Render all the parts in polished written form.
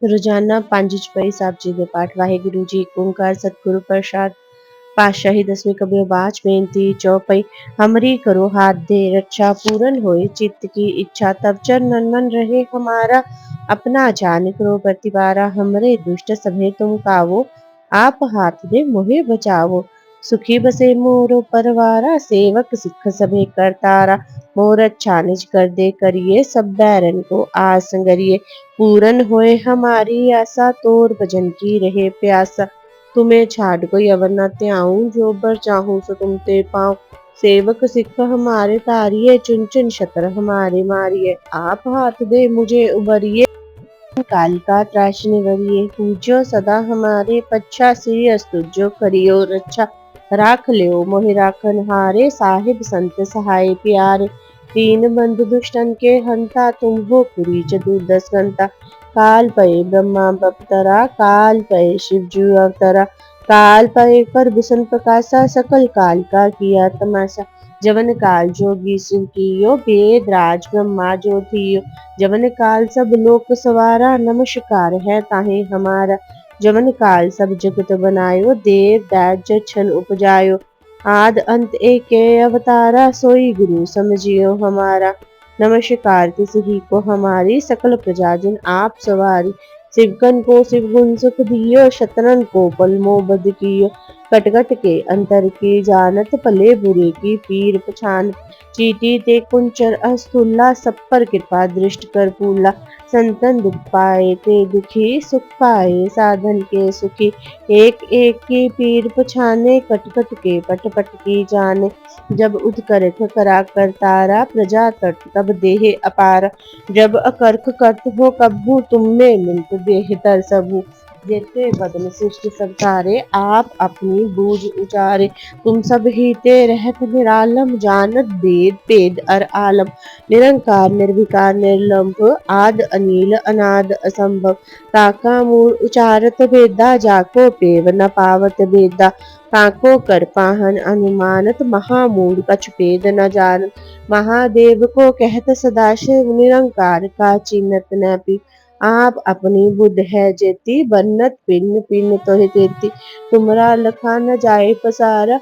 ਰੋਜ਼ਾਨਾ 5 ਚੁਪਈ ਸਾਹਿਬ ਜੀ ਦੇ ਪਾਠ। ਵਾਹਿਗੁਰੂ ਜੀ ਏਕ ਓੰਕਾਰ ਸਤਿਗੁਰੂ ਪ੍ਰਸਾਦ। पातशाही 10वीं कबीर बाच बेनती चौपई। हमरी करो हाथ दे रक्षा, पूरन होए चित्त की इच्छा, तब चरणन मन रहे हमारा। अपना जान करो प्रतिवारा, हमरे दुष्ट सभे तुम कावो, आप हाथ दे मोहे बचावो। सुखी बसे मोरो परवारा, सेवक सिख सभे करतारा। मोर अच्छा निज कर दे करिए, सब बैरन को आस संगरिए। पूरन होए हमारी आशा, तोर भजन की रहे प्यासा। तुम्हें छाड़ कोई अवर न त्याऊं, जो बर चाहूं सो तुम ते पाऊं। सेवक सिख हमारे तारिये, चुन चुन शतर हमारे मारिये। आप हाथ दे मुझे उबरिए, काल का त्राश निवरिये। पूज्यो सदा हमारे पच्छा, श्री अस्तुजो करियो रक्षा। राख लियो मोहि राखन हारे, साहिब संत सहाय प्यारे। दीन बंधु दुष्टन के हंता, तुम हो पुरी चतुर्दश घंटा। काल पये ब्रह्मा बप्तरा, काल पये शिवजू अवतरा। काल पये पर बिसन प्रकाशा, सकल काल का किया तमाशा। जवन काल जोगी शिव कियो, वेद राज ब्रह्मा जो थियो। जवन काल सब लोक सवारा, नमस्कार है ताहे हमारा। जवन काल सब जगत बनायो, देव दैत्य छन उपजायो। आद अंत एके अवतारा, सोई गुरु समझियो हमारा। नमस्कार तिसही को हमारी, सकल प्रजा जिन आप सवारी। शिवगन को शिव गुण सुख दियो, शतरन को पल मोह बद कियो। कटकट के अंतर की जानत, भले बुरे की पीर पछान। चीटी ते कुंचर अस्तुल्ला, सब पर कृपा दृष्ट कर पूला। संतन दुख पाए ते दुखी, सुख पाए साधन के सुखी। एक एक की पीर पछाने, कट कट के पट पट की जाने। जब उदकरख करा कर तारा, प्रजा तट तब देह अपार। जब अकर्ख करत हो कब्बू, तुम में मिलत बेहतर सबू। जेते बदन सृष्टि सब सारे, आप अपनी बूझ उचारे। तुम सब ही ते रहत निरालम, जानत वेद पेद अर आलम। निरंकार निर्विकार निर्लंभ, आद अनील अनाद असंभव। ताका मूल उचारत वेदा, जाको पेव न पावत बेदा। ताको कर पाहन अनुमानत, महामूढ़ कछु पेद न जानत। महादेव को कहत सदाशिव, निरंकार का चिन्हत न पी। आप अपनी बुद्ध है जेती, बन्नत पिन पिन तोहि तेती। तुमरा लखा न जाए पसारा,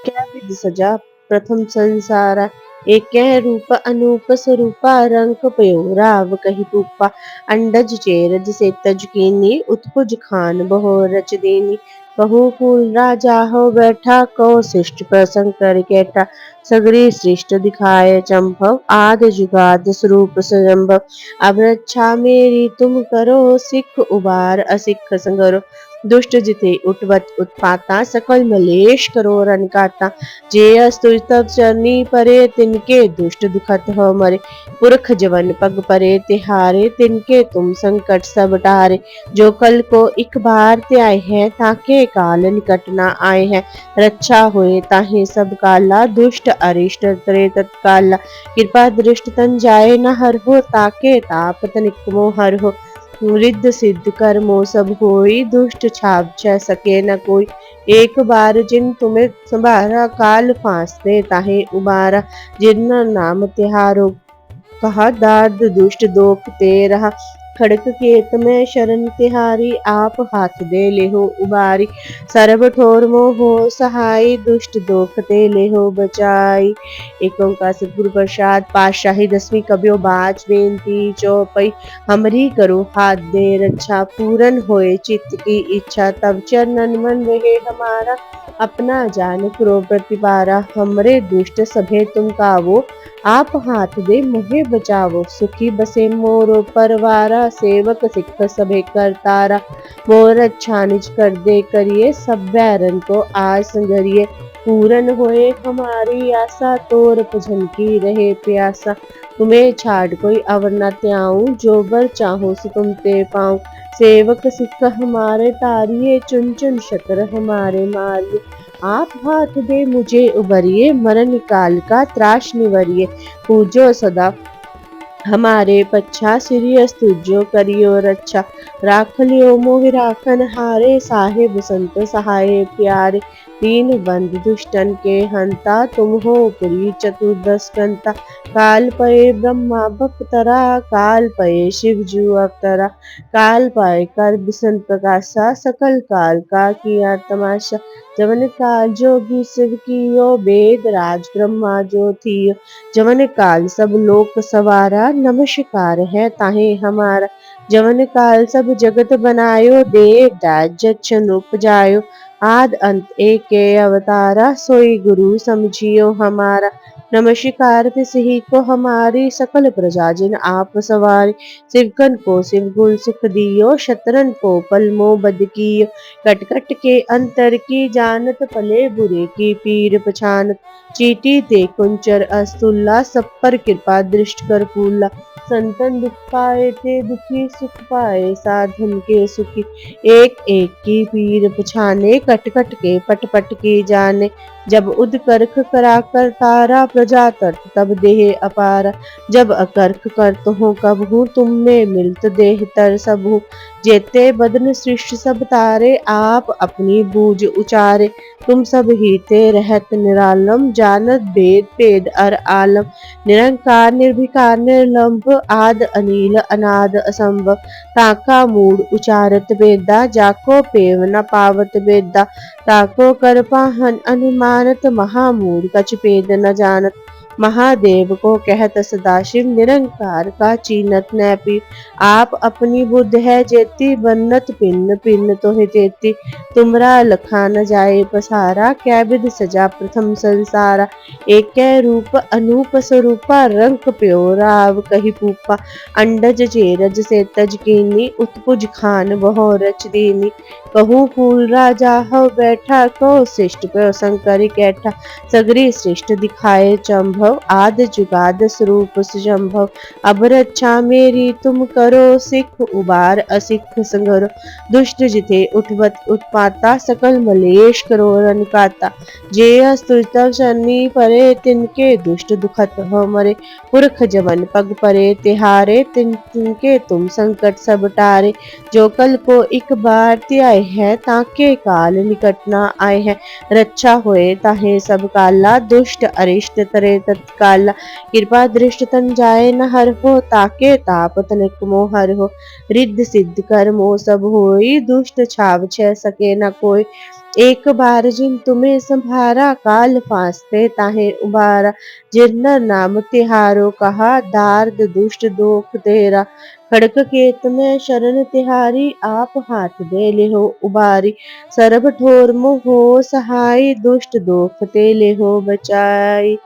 क्या विधि सजा प्रथम संसारा। एक रूप अनूप स्वरूपा, रंग पयो राव कही रूपा। अंडज चेरज से तज कीनी, उत्पुज खान बहो रच देनी। बहु फूल राजा हो बैठा, कौ शिष्ट प्रसंग कर कैठा। सगरी सृष्ट दिखाए चंपव, आद जुगाद स्वरूप स्वयंभव। अब रक्षा मेरी तुम करो, सिख उबार असिख संगरो। दुष्ट जिते उठवत उत्पाता, सकल मलेश करो रन काटा। जे अस्तु तब चरनी परे, तिनके दुष्ट दुखत हो मरे। पुरख जवन पग परे तिहारे, तिनके तुम संकट सब टारे। जो कल को इक बार त्याय है, ताके काल निकट न आए हैं। रक्षा होए ताहे सब काला, दुष्ट अरिष्ट तरे तत्काला। कृपा दृष्ट तन जाए न हर हो, ताके ताप तनिक मोह हर हो। रिद्ध सिद्ध कर्मो सब होई, दुष्ट छाप छ सके न कोई। एक बार जिन तुम्हें संभारा, काल फांसते ताहे उबारा। जिन नाम तिहारो कहा, दाद दुष्ट दोख ते रहा। खड़क केत में शरण तिहारी, आप हाथ दे लेहो उबारी। सर्व ठोर मोहो सहाय, दुष्ट दोख ते लेहो बचाई। एक ओंकार सतगुरु प्रसाद। पातशाही 10वीं कबियो बाच बेनती चौपई। हमरी करो हाथ दे रक्षा, पूरन होए चित्त की इच्छा। तब चरणन मन रहे हमारा, अपना जान करो प्रतिपारा। हमरे दुष्ट सभे तुम कावो, आप हाथ दे मोहे बचावो। सुखी बसे मोरो परवारा, सेवक सिख सभे करतारा। मोर अच्छा निज कर दे करिए, सब बैरन को आज संगरिए। पूरन होए हमारी आशा, तोर भजन की रहे प्यासा। तुम्हें छाड़ कोई अवर न त्याऊं, जो बर चाहूं सो तुम ते पाऊं। सेवक सिख हमारे तारिये, चुन चुन शतर हमारे मारिये। आप हाथ दे मुझे उबरिए, मरण काल का त्राश निवरिए। पूजो सदा हमारे पच्छा सिरियस तुझो करियो रक्षा राख लियो मोहि राखन हारे साहिब संत सहाय प्यारे दीन बंद दुष्टन के हंता तुम हो पुरी चतुर्दश कंता काल पये ब्रह्मा बपतरा काल पये शिव जू अवतरा काल पाए कर बिसन प्रकाशा सकल काल का किया तमाशा जवन काल जोगी शिव कियो वेद राज ब्रह्मा जो थियो जवन काल सब लोक सवारा नमस्कार है ताहे हमारा जवन काल सब जगत बनायो देव दाज जच्छन उपजायो आद अंत एक अवतारा सोई गुरु समझियो हमारा नमस्कार तिसही को हमारी सकल प्रजा जिन आप सवारी सिवकन को शिव गुण सुख दियो शतरन को पलमो बद कियो कट कट के अंतर की जानत पले बुरे की पीर पछानत चीटी ते कुंचर अस्तुल्ला सब पर कृपा दृष्ट कर फूला संतन दुख पाए थे दुखी सुख पाए साधन के सुखी एक एक की पीर पछाने कट कट के पट पट की जाने जब उद करख करा कर तारा प्रजा तर्त तब देह अपारा जब अकर्क करत हो कब हूँ तुम में मिलत देह तर सब हूँ जेते बदन सृष्टि सब तारे आप अपनी बूझ उचारे तुम सब ही ते रहत निरालम जानत भेद भेद अर आलम निरंकार निर्भिकार निर्लंभ आद अनिल अनाद असंभव ताका मूड उचारत वेदा जाको पेव न पावत वेदा ताको कर पाहन अनुमानत महामूड कछ पेद न जानत महादेव को कहत सदाशिव निरंकार का चीनत नैपी आप अपनी बुद्ध है जेती बन्नत पिन्न पिन्न तोहि तेती तुमरा लखा न जाए पसारा कै विध सजा प्रथम संसारा एक रूप अनूप स्वरूपा रंग प्यो राव कही पूपा अंडज चेरज से तज कीनी उत्पुज खान बहो रच दीनी कहूँ फूल राजा हो बैठा को शिष्ट प्यो शंकर कैठा सगरी श्रेष्ठ दिखाए चंभव आद जुगाद स्वरूप सुजंभव अब रक्षा मेरी तुम करो सिख उबार असिख संगरो दुष्ट जिथे उठवत उत्पाता सकल मलेश करो रनकाता जे अस्तुतव शनि परे तिनके दुष्ट दुखत हो मरे पुरख जवन पग परे तिहारे तिनके तुम संकट सब टारे जो कल को एक बार त्याय है ताके काल निकट न आए है रक्षा होए ताहे सब काला दुष्ट अरिष्ट तरे तत्काला कृपा दृष्ट तन जाए न हर हो ताके ताप तनिक मोह हर हो रिद्ध सिद्ध कर्मो सब होई दुष्ट छाव छ सके न कोई एक बार जिन तुम्हें संभारा काल फांसते ताहे उबारा जिन्नर नाम तिहारो कहा दार्द दुष्ट दोख तेरा खड़क केत में शरण तिहारी आप हाथ दे ले हो उबारी सरब ठोर मोह सहाय दुष्ट दोख ते ले हो बचाई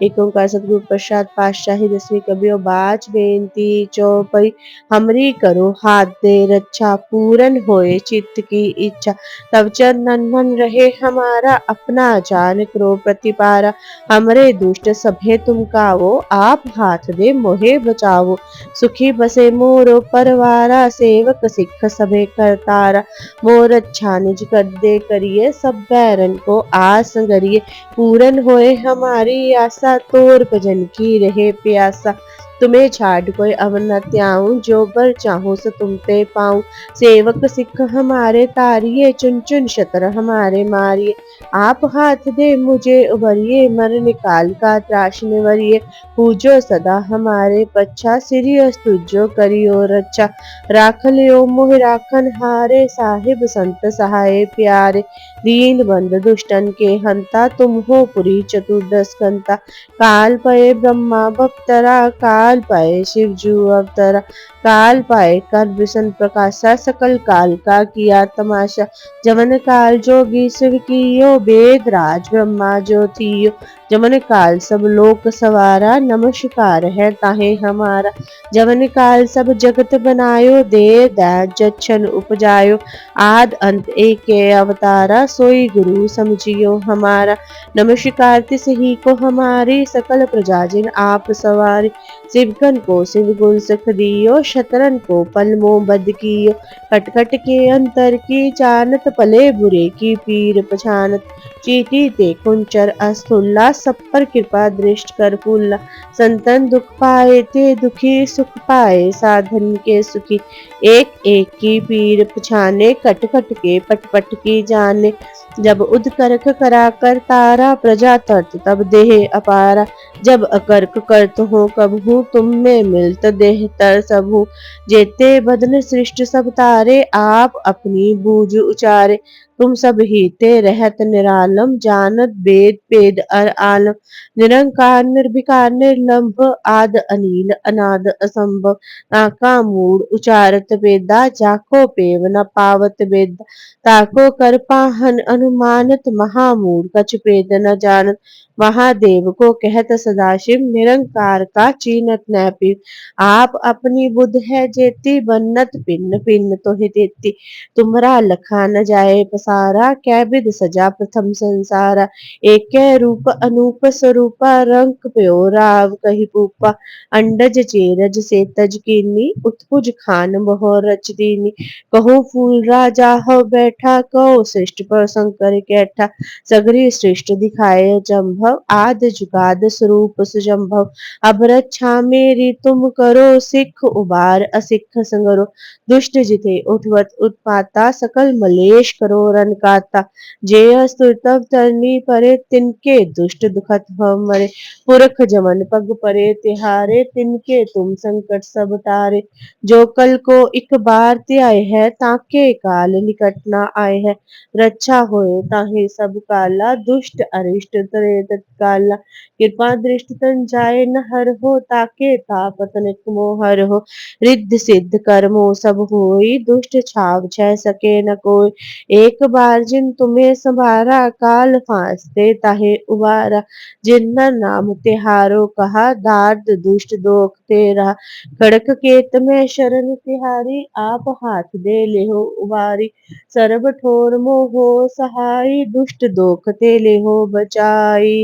एक ओंकार सतगुरु प्रसाद पातशाही 10वीं कबियो बाच बेनती चौपई हमरी करो हाथ दे रक्षा पूरन होए चित्त की इच्छा तब चरण मन रहे हमारा अपना जान करो प्रतिपारा हमरे दुष्ट सभे तुम कावो आप हाथ दे मोहे बचावो सुखी बसे मोरो परवारा सेवक सिख सभे करतारा मोर अच्छा निज कर दे करिए सब बैरन को आस करिए पूरन होए हमारी आशा तोर भजन की रहे प्यासा तुम्हें छाड़ कोई अवन न त्याऊं जो बर चाहूं सो तुम ते पाऊं सेवक सिख हमारे तारिये चुन चुन शतर हमारे मारिये आप हाथ दे मुझे उबरिए मर निकाल का त्राश निवरिए पूजो सदा हमारे पच्छा सिरियस तुझो करियो रक्षा राख लियो मोहि राखन हारे साहिब संत सहाय प्यारे दीन बंद दुष्टन के हंता तुम हो पुरी चतुर्दश कंता काल पये ब्रह्मा बपतरा काल पाए शिव जू अवतरा काल पाए कर विष्ण प्रकाशा सकल काल का किया तमाशा जमन काल जोगी शिव कियो वेद राज ब्रह्मा जो थियो जमन काल सब लोक सवारा नमस्कार है ताहे हमारा जमन काल सब जगत बनायो दे दैत जच्छन उपजायो आद अंत एक अवतारा सोई गुरु समझियो हमारा नमस्कार तिसही को हमारी सकल प्रजा जिन आप सवारी शिवगन को शिव गुण सुख दियो शतरन को पलमो बद कियो खटखट के अंतर की जानत पले बुरे की पीर पछानत चीटी ते कुंचर अस्तुल्ला सब पर कृपा दृष्ट कर फूला। संतन दुख पाए ते दुखी सुख पाए साधन के सुखी। एक एक की पीर पछाने कट कट के पट पट की जाने। जब उदकर्क करा कर तारा प्रजा तर्त तब देह अपारा। जब अकर्क करत हो कबहू तुम में मिलत देह तर सबहू। जेते बदन सृष्ट सब तारे आप अपनी बूझ उचारे। तुम सब ही ते रहत निरालम जानत वेद पेद अर आलम। निरंकार निर्विकार निर्लंभ आद अनील अनाद असंभव। नाका मूड उचारत वेदा जाको पेव न पावत वेदा। ताको कर पाहन अनुमानत महामूड कछ पेद न जानत। महादेव को कहत सदाशिव निरंकार का चीनत न पिव। आप अपनी बुद्ध है जेती बन्नत पिन्न पिन्न तो ही देती। तुमरा लखा न जाए पसारा कै विध सजा प्रथम संसारा। एक रूप अनूप स्वरूपा रंक प्यो राव कही पूपा। अंडज चेरज से तज कीनी उत्पुज खान बहो रच दीनी। कहूँ फूल राजा हो बैठा कहो सृष्ट पर शंकर कैठा। सगरी सृष्ट दिखाए जम्भव आद जुगाद स्वरूप सुजम्भव। अब रक्षा मेरी तुम करो सिख उबार असिख संगरो। दुष्ट जिते उठवत उत्पाता सकल मलेश करो रन काता। जे स्तुतव तरनी परे तिनके दुष्ट दुखत भव मरे। पुरख जमन पग परे तिहारे तिनके तुम संकट सब टारे। जो कल को इक बार त्याय है ताके काल निकट न आए है। रक्षा होए ताहि सब काला दुष्ट अरिष्ट तरे तत्काला। कृपा दृष्टि तन जाए न हर हो ताके तापत निक मोहर हो। रिद्ध सिद्ध कर्मो सब होई दुष्ट छाव छह सके न कोई। एक बार जिन तुम्हें संभारा काल फांसते ताहे उबारा। जिन्ना नाम तिहारो कहा दार्द दुष्ट दोख ते रहा। खड़क केत में शरण तिहारी आप हाथ दे लेहो उबारी। सर्ब ठोर मोहो सहाई दुष्ट दोख ते लेहो बचाई।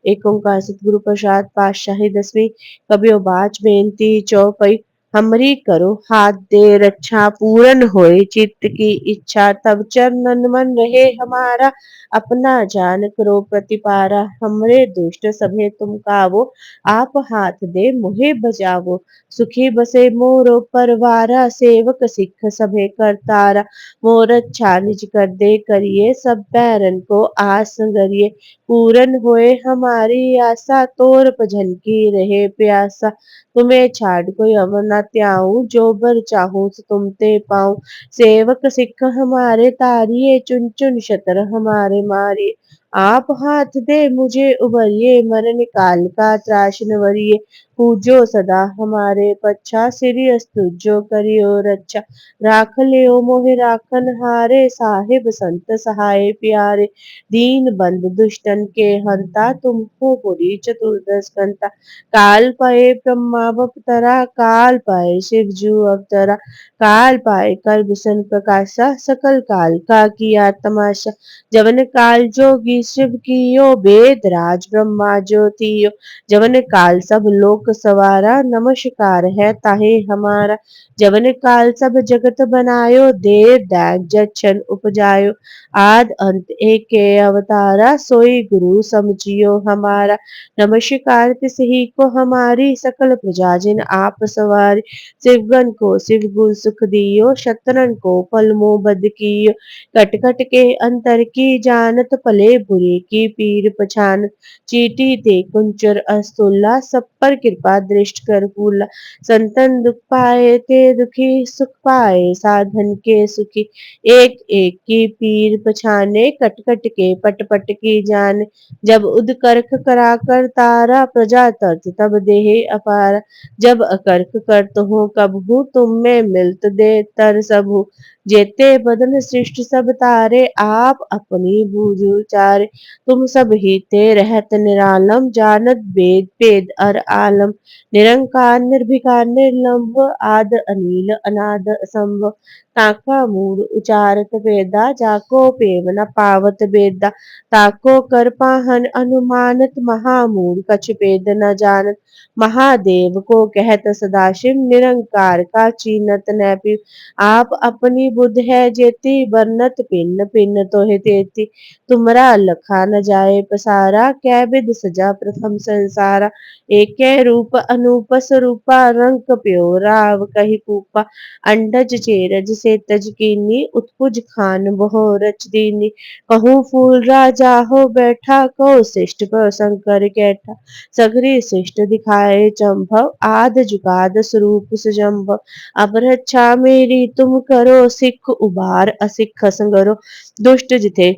एक ओंकार सतगुरु प्रसाद पातशाही 10वीं। कबियो बाच बेनती चौपई। हमरी करो हाथ दे रक्षा पूरन होए चित्त की इच्छा। तब चरणन मन रहे हमारा अपना जान करो प्रतिपारा। हमरे दुष्ट सभे तुम कावो आप हाथ दे मुहे बजावो। सुखी बसे मोरो परवारा सेवक सिख सभे करतारा। मोर अच्छा निज कर दे करिए सब पैरन को आस गरिए। पूरन होए हमारी आशा तोर भजन की रहे प्यासा। तुम्हें छाड़ कोई अवर न त्याऊं जो बर चाहूं सो तुम ते पाऊं। सेवक सिख हमारे तारिये चुन चुन शतर हमारे मारिये। आप हाथ दे मुझे उबरिए मरण काल का त्राश न वरिये। पूजो सदा हमारे पच्छा सिरि अस्तुजो करियो रक्षा। राख लियो मोहि राखन हारे साहिब संत सहाय प्यारे। दीन बंद दुष्टन के हंता तुम हो पुरी चतुर्दश कंता। काल पाए ब्रह्मा बपतरा काल पाए शिव जू अवतरा। काल पाए कर विष्णु प्रकाशा सकल काल का किया तमाशा। जवन काल जोगी शिव कियो वेद राज ब्रह्मा ज्योतियो। जवन काल सब लोक सवारा नमस्कार है ताहे हमारा। जवन काल सब जगत बनायो देव दैव जछन उपजायो। आद अंत एक अवतारा सोई गुरु समझियो हमारा। नमस्कार तिसही को हमारी सकल प्रजा जिन आप सवारी। शिवगन को शिव गुण सुख दियो शत्रन को फल मोह बद कियो। कट कट के अंतर की जानत पले बुरे की पीर पछान। चीटी ते कुंचर अस्तुल्ला सब पर कृपा दृष्ट कर फूला। संतन दुख पाए ते दुखी सुख पाए साधन के सुखी। एक एक की पीर पछाने कट कट के पट पट की जान। जब उदकर्क करा कर तारा प्रजा तर्त तब देह अपारा। जब अकर्क करत हो कबहू तुम में मिलत दे तर सबहू। जेते बदन सृष्ट सब तारे आप अपनी बूझ उचारे। तुम सब ही ते रहत निरालम जानत वेद पेद अर आलम। निरंकार निर्विकार निर्लंभ आद अनील अनाद असंभव। ताका मूड उचारत वेदा जाको प्रेम न पावत बेदा ताको कर पाहन अनुमानत महामूड कछ भेद न जानत महादेव को कहत सदाशिव निरंकार का चीनत नैपि आप अपनी बुद्ध है जेती बरनत पिन पिन तोहि तेती तुमरा लखा न जाए पसारा कै विध सजा प्रथम संसारा एकै रूप अनूप स्वरूपा रंग प्यो राव कही कूपा अंडज चेरज से तज कीनी उत्पुज खान बहो रच दीनी कहूँ फूल राजा हो बैठा कहो शिष्ट पर शंकर कैठा सगरी शिष्ट दिखाए चंभव आद जुगाद स्वरूप सुजम्भव अब रक्षा मेरी तुम करो सिख उबार असिख संगरो दुष्ट जिथे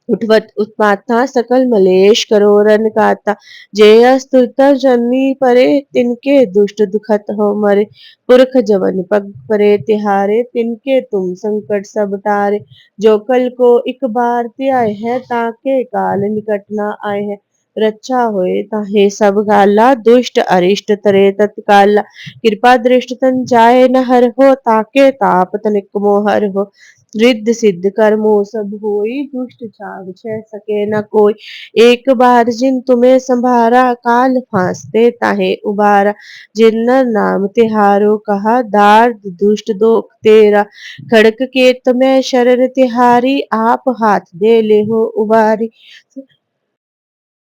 उठवत उत्पाता सकल मलेश करो रन काता जय स्तुत जनी परे तिनके दुष्ट दुखत हो मरे पुरख जवन पग परे तिहारे तिनके तुम संकट सब टारे जो कल को एक बार त्याय है ताके काल निकट न आए है रक्षा होए ताहे सब गाला दुष्ट अरिष्ट तरे तत्काला कृपा दृष्ट तन जाए न हर हो ताके ताप तनिक मोहर हो रिद्ध सिद्ध कर्मो सब होई दुष्ट छाव छह सके न कोई एक बार जिन तुम्हें संभारा काल फांसते ताहे उबारा जिन नर नाम तिहारो कहा दार्द दुष्ट दोख तेरा खड़क के तुम्हें शरण तिहारी आप हाथ दे ले हो उबारी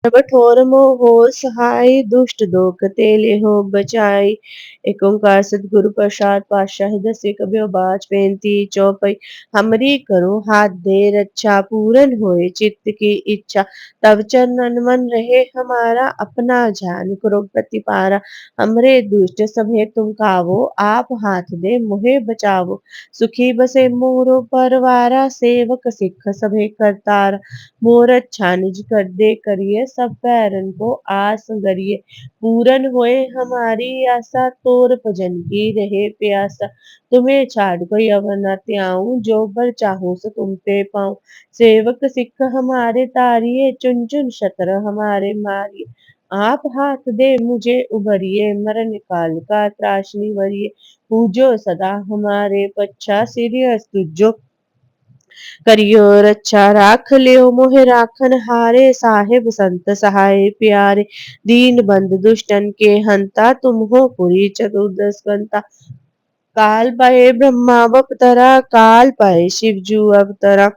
तब ठोर मोह हो सहाय दुष्ट दोख तेले हो बचाई एक ओंकार सतगुरु प्रसाद पातशाही दसे कबीर बाज पेंती चौपई हमरी करो हाथ दे रक्षा पूरन होए चित्त की इच्छा तब चरणन मन रहे हमारा अपना ध्यान करो प्रतिपारा हमरे दुष्ट सभे तुम कावो आप हाथ दे मुहे बचावो सुखी बसे मोरो परवारा सेवक सिख सभे करतार मोर अच्छा निज कर दे करिए सब पैरन को आस गरिए पूरन होए हमारी आशा तोर भजन की रहे प्यासा तुम्हें छाड़ कोई अवर न त्याऊं जो बर चाहूं सो तुम पे पाऊं सेवक सिख हमारे तारिये चुन चुन शत्र हमारे मारिये आप हाथ दे मुझे उभरिए मरण काल का त्रासनी वरिये पूजो सदा हमारे पच्छा सीरियस तुझो करियो रक्षा राख लियो मोहि राखन हारे साहिब संत सहाय प्यारे दीन बंधु दुष्टन के हंता तुम हो पुरी चतुर्दश कंता काल पाए ब्रह्मा अवतरा काल पाए शिवजू अवतरा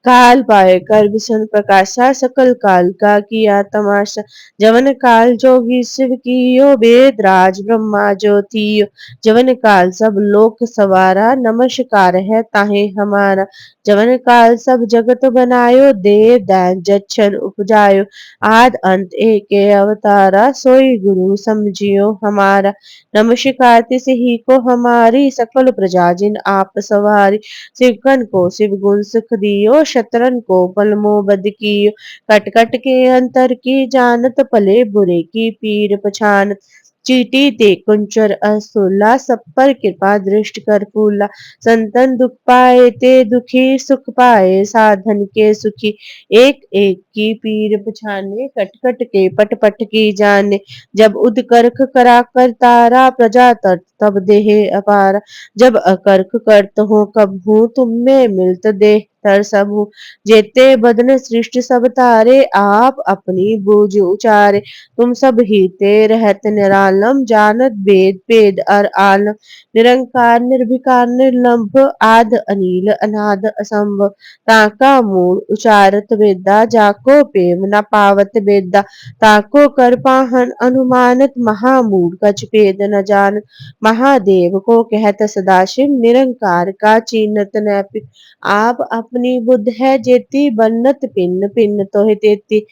काल पाए कर विष्णु प्रकाशा सकल काल का किया तमाशा जवन काल जोगी शिव कियो वेद राज ब्रह्मा ज्योतियो जवन काल सब लोक सवारा नमस्कार है ताहे हमारा जवन काल सब जगत बनायो देव दैन जच्छन उपजायो आद अंत एक अवतारा सोई गुरु समझियो हमारा नमस्कार तिस ही को हमारी सकल प्रजा जिन आप सवारी शिवकन को शिव गुण सुख दियो शतरन को पलमो बद कियो कट कट के अंतर की जानत पले बुरे की पीर पछानत चीटी ते कुंचर असुला सब पर कृपा दृष्ट कर फूला संतन दुख पाए ते दुखी सुख पाए साधन के सुखी एक एक की पीर पछाने कट कट के पट पट की जाने जब उदकर्ख करा कर तारा प्रजा तट तब देहे अपारा जब अकर्क करत हो कब हूँ तुम में मिलत देह तर सब हूँ जेते बदन सृष्टि सब तारे आप अपनी बूझ उचारे तुम सब ही ते रहत निरालम जानत वेद पेद अर आलम निरंकार निर्विकार निर्लंभ आद अनील अनाद असंभव ताका मूल उचारत वेदा जाको प्रेम न पावत वेदा ताको कर पाहन अनुमानत महामूढ़ कछ भेद न जानत महादेव को कहत सदाशिव निरंकार का चीनत नैपि आप अपनी बुद्ध है जेती बन्नत पिन पिन तोहि तेती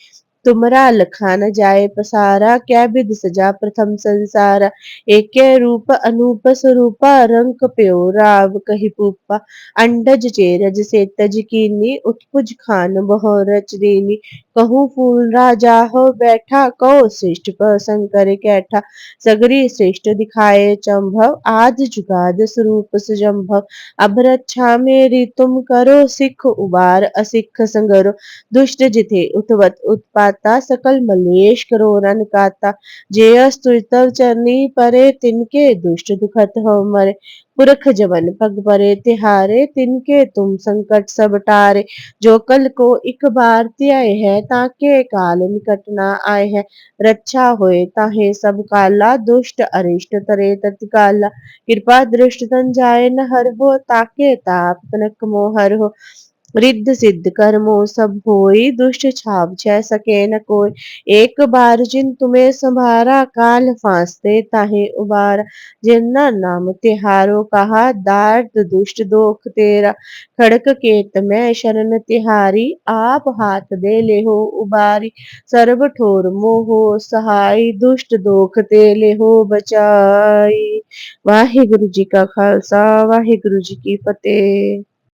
तुमरा लखा न जाए पसारा क्या विध सजा प्रथम संसारा एके रूप अनूप स्वरूपा रंग प्यो राव कही पूपा अंडज चेरज से तज कीनी उत्पुज खान बहो रच दीनी कहूँ फूल राजा हो बैठा कहो श्रेष्ठ पर शंकर कैठा सगरी श्रेष्ठ दिखाए चंभव आद जुगाद स्वरूप सुजम्भव अब रक्षा मेरी तुम करो सिख उबार असिख संगरो दुष्ट जिथे उठवत उत्पात दाता सकल मलेश करो रन काता। जे अस्तु तव चरनी परे तिनके दुष्ट दुखत हो मरे। पुरख जवन पग परे तिहारे तिनके तुम संकट सब टारे। जो कल को इक बार त्याय है ताके काल निकट ना आए है। रक्षा होए ताहे सब काला दुष्ट अरिष्ट तरे तत्काला। कृपा दृष्ट तन जाए न हर हो ताके ताप तनक मोहर हो। रिद्ध सिद्ध कर्मो सब होई दुष्ट छाप छह सके न कोई। एक बार जिन तुम्हें संभारा काल फांसते ताहे उबारा। जिन्ना नाम तिहारो कहा दार्द दुष्ट दोख तेरा। खड़क केत में शरण तिहारी आप हाथ दे ले हो उबारी। सर्व ठोर मोहो सहाय दुष्ट दोख ते ले हो बचाई। वाहिगुरु जी का खालसा वाहिगुरु जी की फतेह।